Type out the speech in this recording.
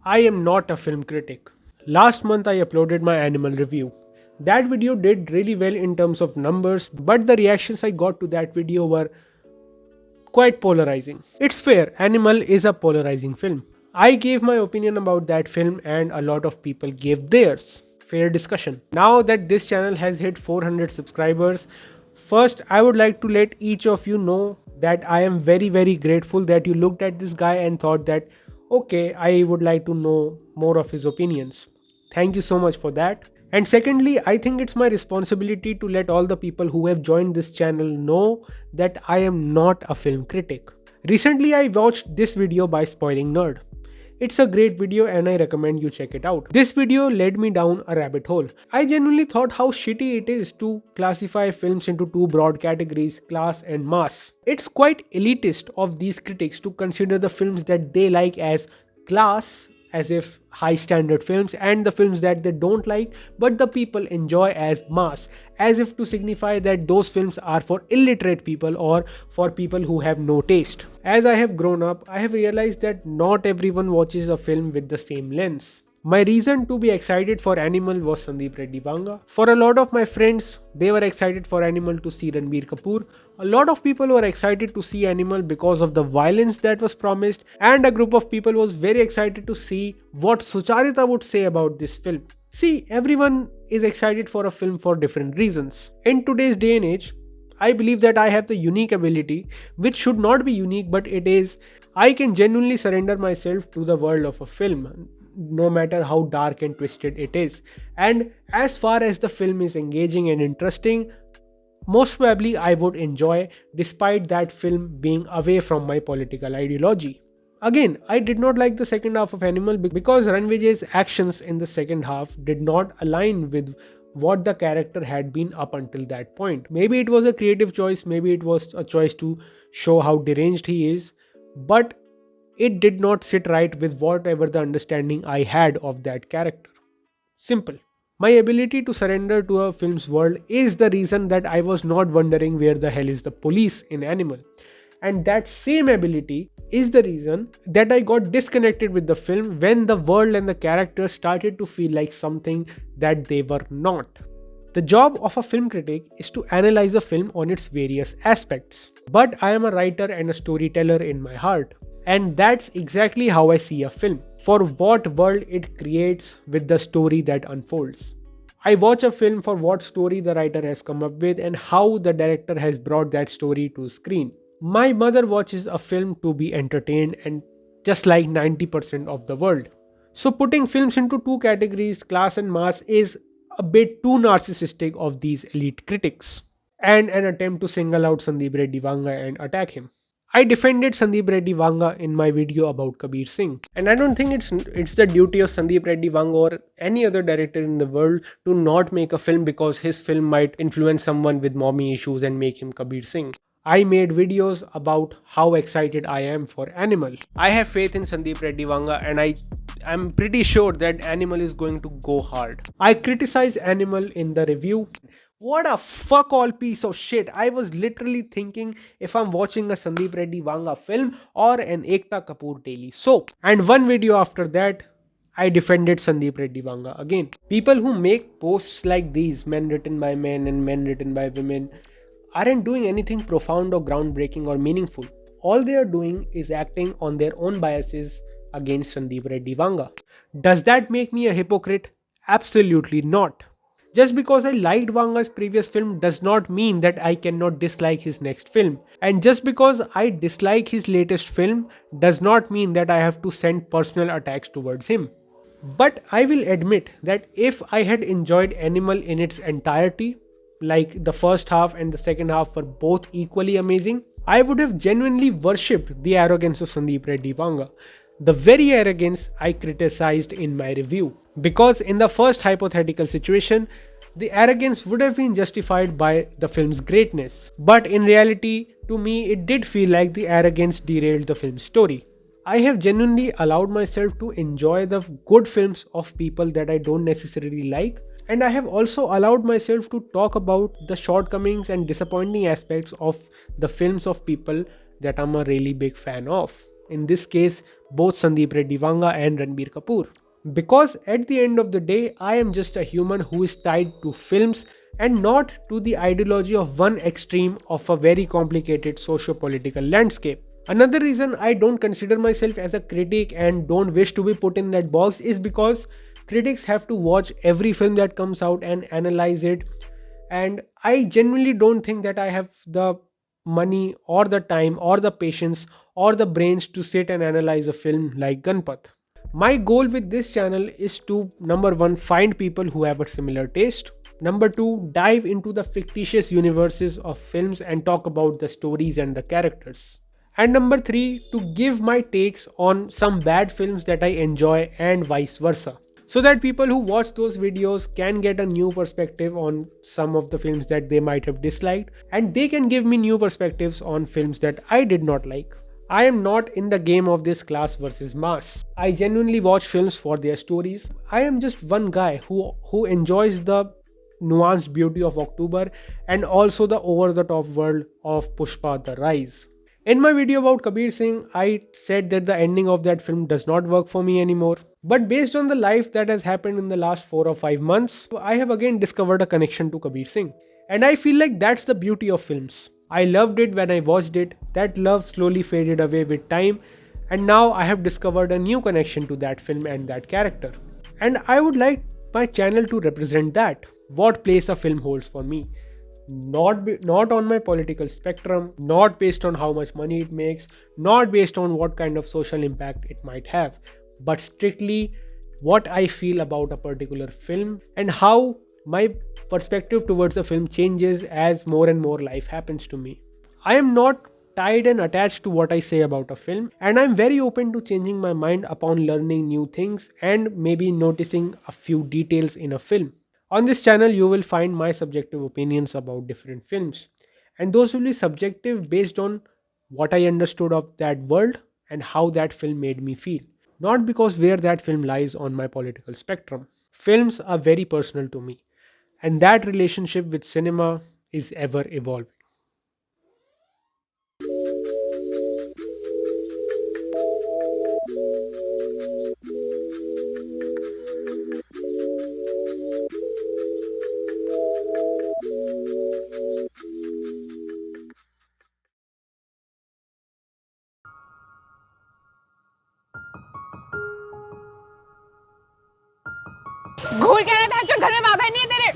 I am not a film critic. Last month I uploaded my animal review. That video did really well in terms of numbers, but the reactions I got to that video were quite polarizing. It's fair, Animal is a polarizing film. I gave my opinion about that film and a lot of people gave theirs. Fair discussion. Now that this channel has hit 400 subscribers, first I would like to let each of you know that I am very grateful that you looked at this guy and thought that okay, I would like to know more of his opinions. Thank you so much for that. And secondly, I think it's my responsibility to let all the people who have joined this channel know that I am not a film critic. Recently, I watched this video by Spoiling Nerd. It's a great video and I recommend you check it out. This video led me down a rabbit hole. I genuinely thought how shitty it is to classify films into two broad categories, class and mass. It's quite elitist of these critics to consider the films that they like as class, as if high standard films, and the films that they don't like but the people enjoy as mass, as if to signify that those films are for illiterate people or for people who have no taste. As I have grown up, I have realized that not everyone watches a film with the same lens. My reason to be excited for Animal was Sandeep Reddy Vanga. For a lot of my friends, they were excited for Animal to see Ranbir Kapoor. A lot of people were excited to see Animal because of the violence that was promised, and a group of people was very excited to see what Sucharita would say about this film. See, everyone is excited for a film for different reasons. In today's day and age, I believe that I have the unique ability, which should not be unique but it is, I can genuinely surrender myself to the world of a film, no matter how dark and twisted it is. And as far as the film is engaging and interesting, most probably I would enjoy despite that film being away from my political ideology. Again, I did not like the second half of Animal because Ranvijay's actions in the second half did not align with what the character had been up until that point. Maybe it was a creative choice, maybe it was a choice to show how deranged he is, but it did not sit right with whatever the understanding I had of that character. Simple. My ability to surrender to a film's world is the reason that I was not wondering where the hell is the police in Animal. And that same ability is the reason that I got disconnected with the film when the world and the characters started to feel like something that they were not. The job of a film critic is to analyze a film on its various aspects. But I am a writer and a storyteller in my heart. And that's exactly how I see a film, for what world it creates with the story that unfolds. I watch a film for what story the writer has come up with and how the director has brought that story to screen. My mother watches a film to be entertained, and just like 90% of the world. So putting films into two categories, class and mass, is a bit too narcissistic of these elite critics, and an attempt to single out Sandeep Reddy Vanga and attack him. I defended Sandeep Reddy Vanga in my video about Kabir Singh, and I don't think it's the duty of Sandeep Reddy Vanga or any other director in the world to not make a film because his film might influence someone with mommy issues and make him Kabir Singh. I made videos about how excited I am for Animal. I have faith in Sandeep Reddy Vanga and I'm pretty sure that Animal is going to go hard. I criticize Animal in the review. What a fuck all piece of shit. I was literally thinking if I'm watching a Sandeep Reddy Vanga film or an Ekta Kapoor daily soap. And one video after that, I defended Sandeep Reddy Vanga again. People who make posts like these, men written by men and men written by women, aren't doing anything profound or groundbreaking or meaningful. All they are doing is acting on their own biases against Sandeep Reddy Vanga. Does that make me a hypocrite? Absolutely not. Just because I liked Vanga's previous film does not mean that I cannot dislike his next film. And just because I dislike his latest film does not mean that I have to send personal attacks towards him. But I will admit that if I had enjoyed Animal in its entirety, like the first half and the second half were both equally amazing, I would have genuinely worshipped the arrogance of Sandeep Reddy Vanga. The very arrogance I criticized in my review. Because in the first hypothetical situation, the arrogance would have been justified by the film's greatness. But in reality, to me, it did feel like the arrogance derailed the film's story. I have genuinely allowed myself to enjoy the good films of people that I don't necessarily like, and I have also allowed myself to talk about the shortcomings and disappointing aspects of the films of people that I'm a really big fan of. In this case, both Sandeep Reddy Vanga and Ranbir Kapoor. Because at the end of the day, I am just a human who is tied to films and not to the ideology of one extreme of a very complicated socio-political landscape. Another reason I don't consider myself as a critic and don't wish to be put in that box is because critics have to watch every film that comes out and analyze it. And I genuinely don't think that I have the money or the time or the patience or the brains to sit and analyze a film like Gunpath. My goal with this channel is to number one, find people who have a similar taste. Number two, dive into the fictitious universes of films and talk about the stories and the characters. And number three, to give my takes on some bad films that I enjoy and vice versa. So that people who watch those videos can get a new perspective on some of the films that they might have disliked, and they can give me new perspectives on films that I did not like. I am not in the game of this class versus mass. I genuinely watch films for their stories. I am just one guy who enjoys the nuanced beauty of October and also the over the top world of Pushpa the Rise. In my video about Kabir Singh, I said that the ending of that film does not work for me anymore. But based on the life that has happened in the last 4 or 5 months, I have again discovered a connection to Kabir Singh. And I feel like that's the beauty of films. I loved it when I watched it. That love slowly faded away with time. And now I have discovered a new connection to that film and that character. And I would like my channel to represent that. What place a film holds for me. Not on my political spectrum, not based on how much money it makes, not based on what kind of social impact it might have, but strictly what I feel about a particular film and how my perspective towards the film changes as more and more life happens to me. I am not tied and attached to what I say about a film, and I'm very open to changing my mind upon learning new things and maybe noticing a few details in a film. On this channel, you will find my subjective opinions about different films, and those will be subjective based on what I understood of that world and how that film made me feel, not because where that film lies on my political spectrum. Films are very personal to me, and that relationship with cinema is ever evolving. घूर के रहे, घर में माँ बहन नहीं है तेरे।